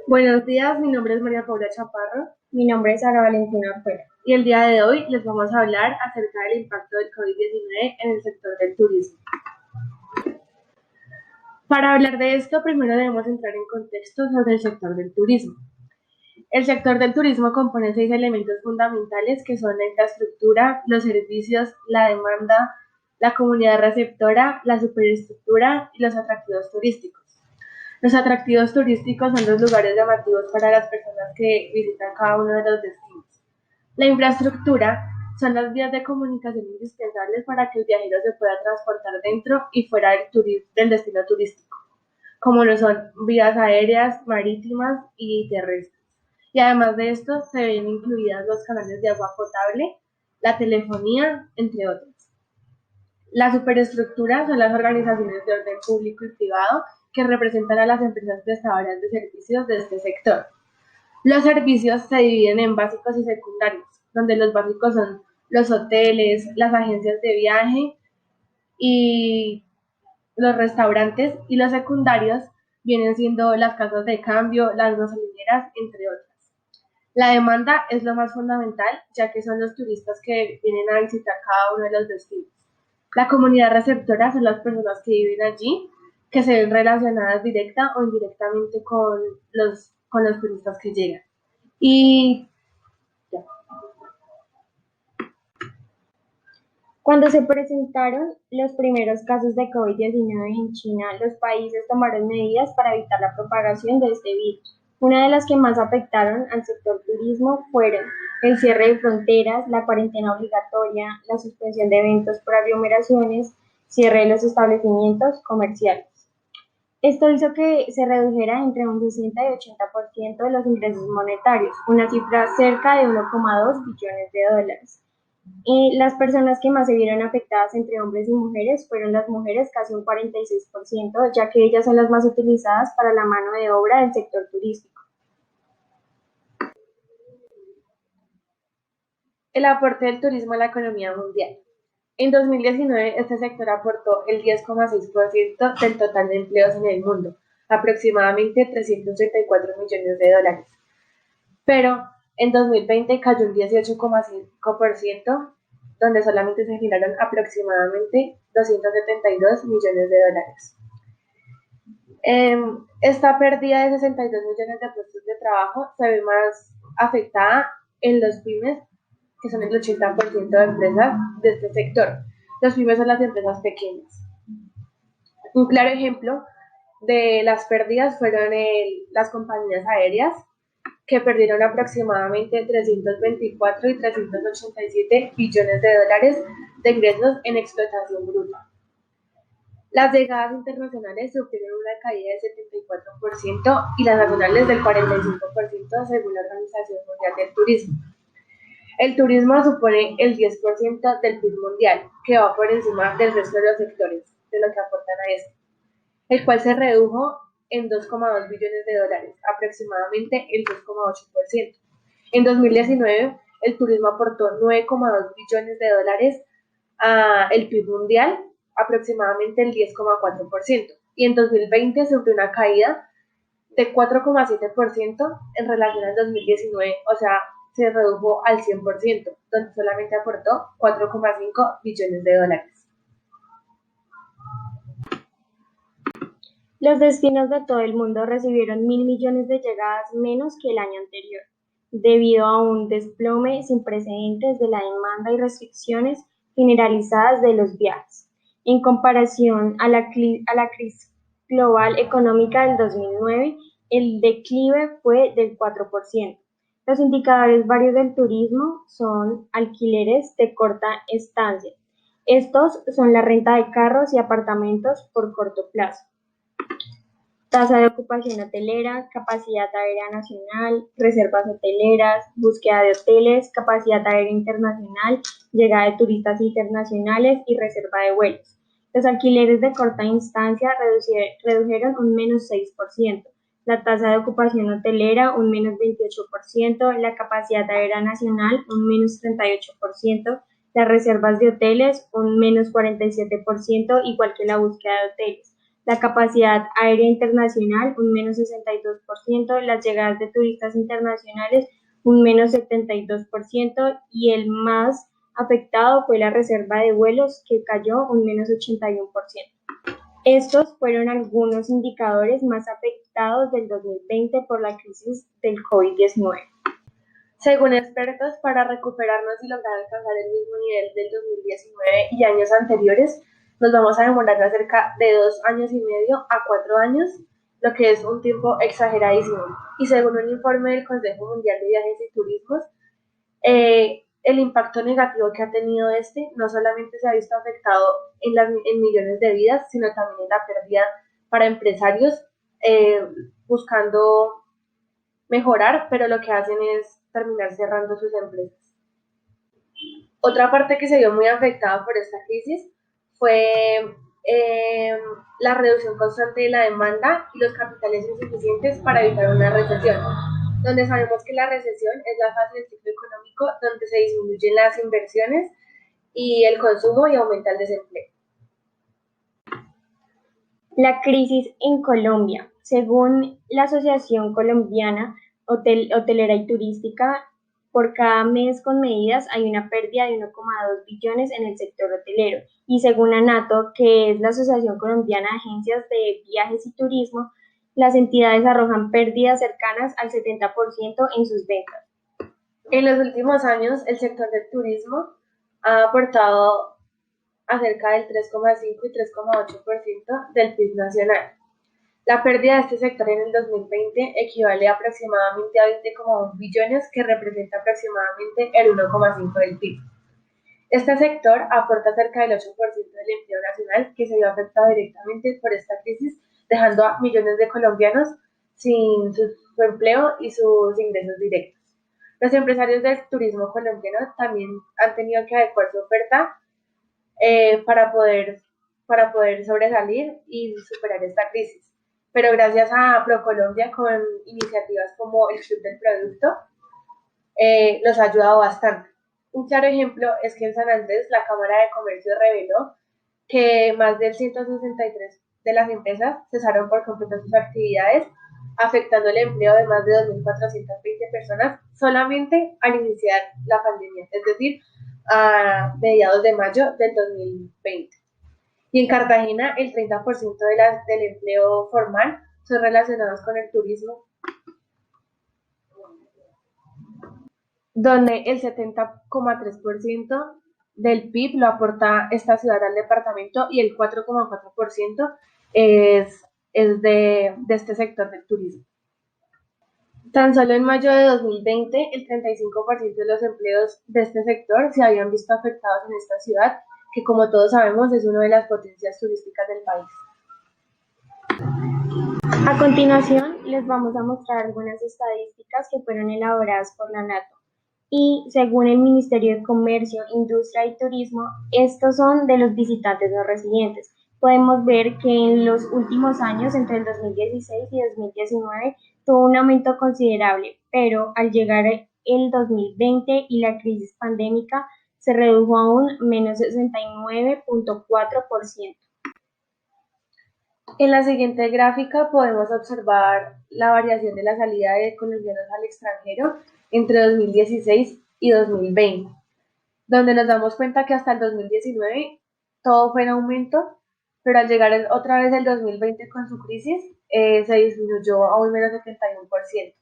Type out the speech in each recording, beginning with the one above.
Buenos días, mi nombre es María Paula Chaparro Mi nombre es Sara Valentina Ortega. y el día de hoy les vamos a hablar acerca del impacto del COVID-19 en el sector del turismo. Para hablar de esto, primero debemos entrar en contexto sobre el sector del turismo. El sector del turismo compone 6 elementos fundamentales que son la infraestructura, los servicios, la demanda, la comunidad receptora, la superestructura y los atractivos turísticos. Los atractivos turísticos son los lugares llamativos para las personas que visitan cada uno de los destinos. La infraestructura son las vías de comunicación indispensables para que el viajero se pueda transportar dentro y fuera del destino turístico, como lo son vías aéreas, marítimas y terrestres. Y además de esto, se ven incluidas los canales de agua potable, la telefonía, entre otros. La superestructura son las organizaciones de orden público y privado que representan a las empresas prestadoras de servicios de este sector. Los servicios se dividen en básicos y secundarios, donde los básicos son los hoteles, las agencias de viaje y los restaurantes, y los secundarios vienen siendo las casas de cambio, las gasolineras, entre otras. La demanda es lo más fundamental, ya que son los turistas que vienen a visitar cada uno de los destinos. La comunidad receptora son las personas que viven allí, que se ven relacionadas directa o indirectamente con los turistas que llegan. Y ya. Cuando se presentaron los primeros casos de COVID-19 en China, los países tomaron medidas para evitar la propagación de este virus. Una de las que más afectaron al sector turismo fueron el cierre de fronteras, la cuarentena obligatoria, la suspensión de eventos por aglomeraciones, cierre de los establecimientos comerciales. Esto hizo que se redujera entre un 60 y 80% de los ingresos monetarios, una cifra cerca de 1,2 billones de dólares. Y las personas que más se vieron afectadas entre hombres y mujeres fueron las mujeres, casi un 46%, ya que ellas son las más utilizadas para la mano de obra del sector turístico. El aporte del turismo a la economía mundial. En 2019, este sector aportó el 10,6% del total de empleos en el mundo, aproximadamente 334 millones de dólares. Pero en 2020 cayó un 18,5%, donde solamente se generaron aproximadamente 272 millones de dólares. Esta pérdida de 62 millones de puestos de trabajo se ve más afectada en los pymes, que son el 80% de empresas de este sector. Los pymes son las empresas pequeñas. Un claro ejemplo de las pérdidas fueron las compañías aéreas, que perdieron aproximadamente 324 y 387 billones de dólares de ingresos en explotación bruta. Las llegadas internacionales sufrieron una caída del 74% y las nacionales del 45% según la Organización Mundial del Turismo. El turismo supone el 10% del PIB mundial, que va por encima del resto de los sectores de lo que aportan a esto, el cual se redujo en 2,2 billones de dólares, aproximadamente el 2,8%. En 2019, el turismo aportó 9,2 billones de dólares al PIB mundial, aproximadamente el 10,4%. Y en 2020 sufrió una caída de 4,7% en relación al 2019, o sea, se redujo al 100%, donde solamente aportó 4,5 billones de dólares. Los destinos de todo el mundo recibieron 1.000 millones de llegadas menos que el año anterior, debido a un desplome sin precedentes de la demanda y restricciones generalizadas de los viajes. En comparación a la crisis global económica del 2009, el declive fue del 4%. Los indicadores varios del turismo son alquileres de corta estancia. Estos son la renta de carros y apartamentos por corto plazo, tasa de ocupación hotelera, capacidad aérea nacional, reservas hoteleras, búsqueda de hoteles, capacidad aérea internacional, llegada de turistas internacionales y reserva de vuelos. Los alquileres de corta instancia redujeron un menos 6%, la tasa de ocupación hotelera un menos 28%, la capacidad aérea nacional un menos 38%, las reservas de hoteles un menos 47%, igual que la búsqueda de hoteles. la capacidad aérea internacional un menos 62%, las llegadas de turistas internacionales un menos 72% y el más afectado fue la reserva de vuelos que cayó un menos 81%. Estos fueron algunos indicadores más afectados del 2020 por la crisis del COVID-19. Según expertos, para recuperarnos y lograr alcanzar el mismo nivel del 2019 y años anteriores, nos vamos a demorar de cerca de 2 años y medio a 4 años, lo que es un tiempo exageradísimo. Y según un informe del Consejo Mundial de Viajes y Turismos, el impacto negativo que ha tenido no solamente se ha visto afectado en millones de vidas, sino también en la pérdida para empresarios buscando mejorar, pero lo que hacen es terminar cerrando sus empresas. Otra parte que se vio muy afectada por esta crisis fue la reducción constante de la demanda y los capitales insuficientes para evitar una recesión, donde sabemos que la recesión es la fase del ciclo económico donde se disminuyen las inversiones y el consumo y aumenta el desempleo. La crisis en Colombia. Según la Asociación Colombiana Hotelera y Turística, por cada mes con medidas hay una pérdida de 1,2 billones en el sector hotelero. Y según ANATO, que es la Asociación Colombiana de Agencias de Viajes y Turismo, las entidades arrojan pérdidas cercanas al 70% en sus ventas. En los últimos años, el sector del turismo ha aportado a cerca del 3,5 y 3,8% del PIB nacional. La pérdida de este sector en el 2020 equivale aproximadamente a 20,1 billones, que representa aproximadamente el 1,5 del PIB. Este sector aporta cerca del 8% del empleo nacional, que se vio afectado directamente por esta crisis, dejando a millones de colombianos sin su empleo y sus ingresos directos. Los empresarios del turismo colombiano también han tenido que adecuar su oferta para poder sobresalir y superar esta crisis. Pero gracias a ProColombia, con iniciativas como el Club del Producto, los ha ayudado bastante. Un claro ejemplo es que en San Andrés la Cámara de Comercio reveló que más del 163 de las empresas cesaron por completo sus actividades, afectando el empleo de más de 2.420 personas solamente al iniciar la pandemia, es decir, a mediados de mayo del 2020. Y en Cartagena, el 30% del empleo formal son relacionados con el turismo, donde el 70,3% del PIB lo aporta esta ciudad al departamento y el 4,4% es de este sector del turismo. Tan solo en mayo de 2020, el 35% de los empleos de este sector se habían visto afectados en esta ciudad, que como todos sabemos es una de las potencias turísticas del país. A continuación, les vamos a mostrar algunas estadísticas que fueron elaboradas por la ANATO. Y según el Ministerio de Comercio, Industria y Turismo, estos son de los visitantes no residentes. Podemos ver que en los últimos años, entre el 2016 y 2019, tuvo un aumento considerable, pero al llegar el 2020 y la crisis pandémica, se redujo a un menos 69,4%. En la siguiente gráfica podemos observar la variación de la salida de colombianos al extranjero entre 2016 y 2020, donde nos damos cuenta que hasta el 2019 todo fue en aumento, pero al llegar otra vez el 2020 con su crisis, se disminuyó a un menos 71%.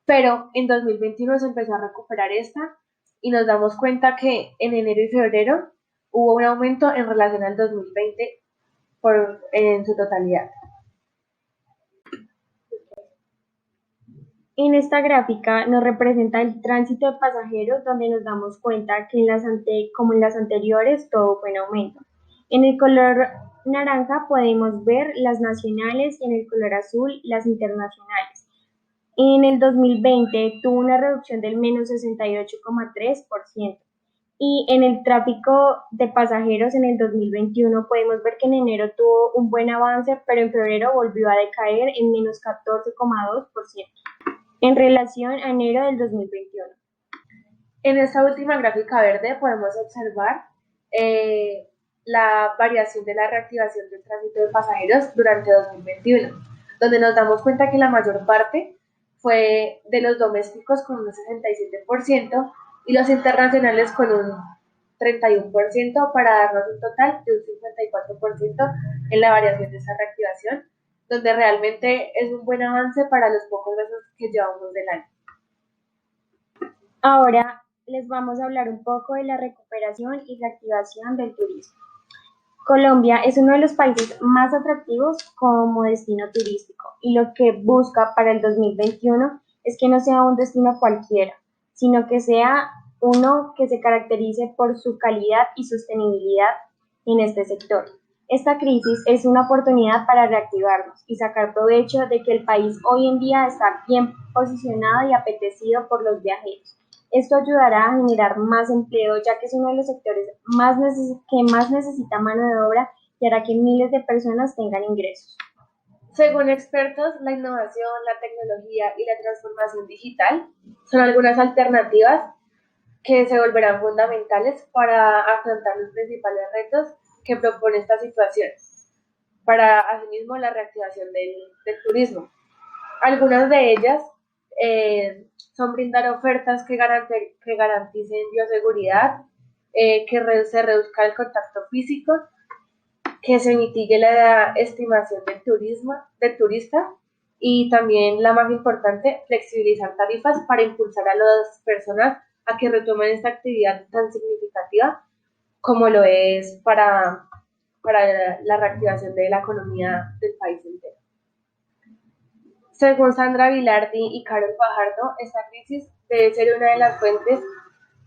Pero en 2021 se empezó a recuperar esta y nos damos cuenta que en enero y febrero hubo un aumento en relación al 2020 en su totalidad. En esta gráfica nos representa el tránsito de pasajeros, donde nos damos cuenta que como en las anteriores todo fue en aumento. En el color naranja podemos ver las nacionales y en el color azul las internacionales. En el 2020 tuvo una reducción del menos 68,3%. Y en el tráfico de pasajeros en el 2021 podemos ver que en enero tuvo un buen avance, pero en febrero volvió a decaer en menos 14,2% en relación a enero del 2021. En esta última gráfica verde podemos observar la variación de la reactivación del tránsito de pasajeros durante 2021, donde nos damos cuenta que la mayor parte fue de los domésticos con un 67% y los internacionales con un 31% para darnos un total de un 54% en la variación de esa reactivación, donde realmente es un buen avance para los pocos meses que llevamos del año. Ahora les vamos a hablar un poco de la recuperación y reactivación del turismo. Colombia es uno de los países más atractivos como destino turístico y lo que busca para el 2021 es que no sea un destino cualquiera, sino que sea uno que se caracterice por su calidad y sostenibilidad en este sector. Esta crisis es una oportunidad para reactivarnos y sacar provecho de que el país hoy en día está bien posicionado y apetecido por los viajeros. Esto ayudará a generar más empleo, ya que es uno de los sectores que más necesita mano de obra y hará que miles de personas tengan ingresos. Según expertos, la innovación, la tecnología y la transformación digital son algunas alternativas que se volverán fundamentales para afrontar los principales retos que propone esta situación, para asimismo la reactivación del turismo. Algunas de ellas son brindar ofertas que garanticen bioseguridad, que se reduzca el contacto físico, que se mitigue la estimación del turista y también la más importante, flexibilizar tarifas para impulsar a las personas a que retomen esta actividad tan significativa como lo es para la reactivación de la economía del país entero. Según Sandra Vilardi y Carol Fajardo, esta crisis debe ser una de las fuentes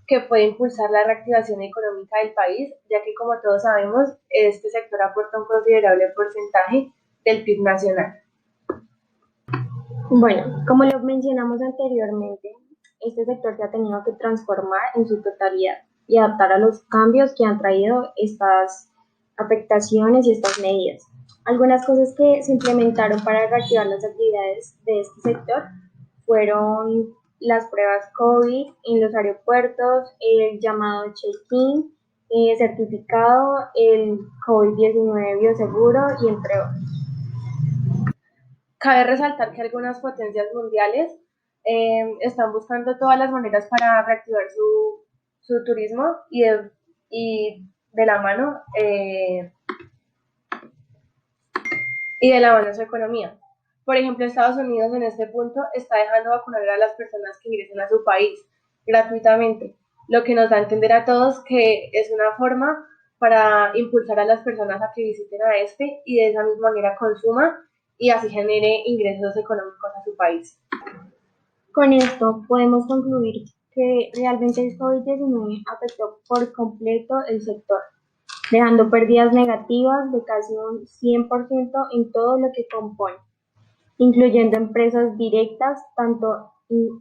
que puede impulsar la reactivación económica del país, ya que como todos sabemos, este sector aporta un considerable porcentaje del PIB nacional. Bueno, como lo mencionamos anteriormente, este sector se ha tenido que transformar en su totalidad y adaptar a los cambios que han traído estas afectaciones y estas medidas. Algunas cosas que se implementaron para reactivar las actividades de este sector fueron las pruebas COVID en los aeropuertos, el llamado check-in, certificado, el COVID-19 bioseguro y entre otros. Cabe resaltar que algunas potencias mundiales están buscando todas las maneras para reactivar su turismo y de la mano su economía. Por ejemplo, Estados Unidos en este punto está dejando vacunar a las personas que ingresen a su país gratuitamente, lo que nos da a entender a todos que es una forma para impulsar a las personas a que visiten a este y de esa misma manera consuma y así genere ingresos económicos a su país. Con esto podemos concluir que realmente el COVID-19 afectó por completo el sector, dejando pérdidas negativas de casi un 100% en todo lo que compone, incluyendo empresas directas, tanto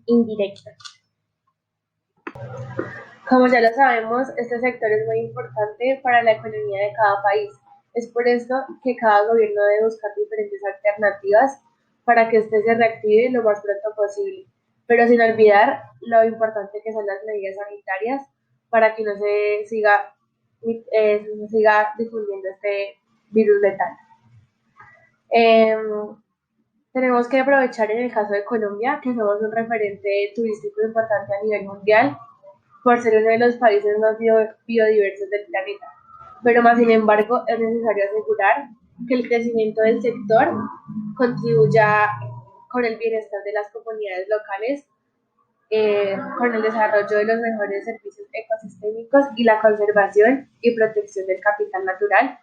indirectas. Como ya lo sabemos, este sector es muy importante para la economía de cada país. Es por esto que cada gobierno debe buscar diferentes alternativas para que este se reactive lo más pronto posible, pero sin olvidar lo importante que son las medidas sanitarias para que no se siga difundiendo este virus letal. Tenemos que aprovechar en el caso de Colombia, que somos un referente turístico importante a nivel mundial, por ser uno de los países más biodiversos del planeta. Pero más sin embargo, es necesario asegurar que el crecimiento del sector contribuya con el bienestar de las comunidades locales, con el desarrollo de los mejores servicios ecosistémicos y la conservación y protección del capital natural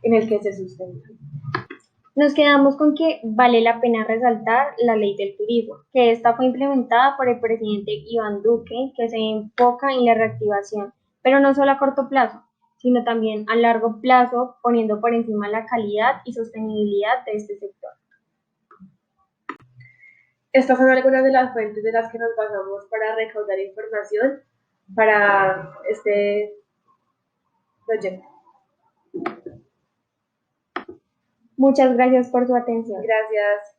en el que se sustenta. Nos quedamos con que vale la pena resaltar la ley del turismo, que esta fue implementada por el presidente Iván Duque, que se enfoca en la reactivación, pero no solo a corto plazo, sino también a largo plazo, poniendo por encima la calidad y sostenibilidad de este sector. Estas son algunas de las fuentes de las que nos basamos para recaudar información para este proyecto. Muchas gracias por su atención. Gracias.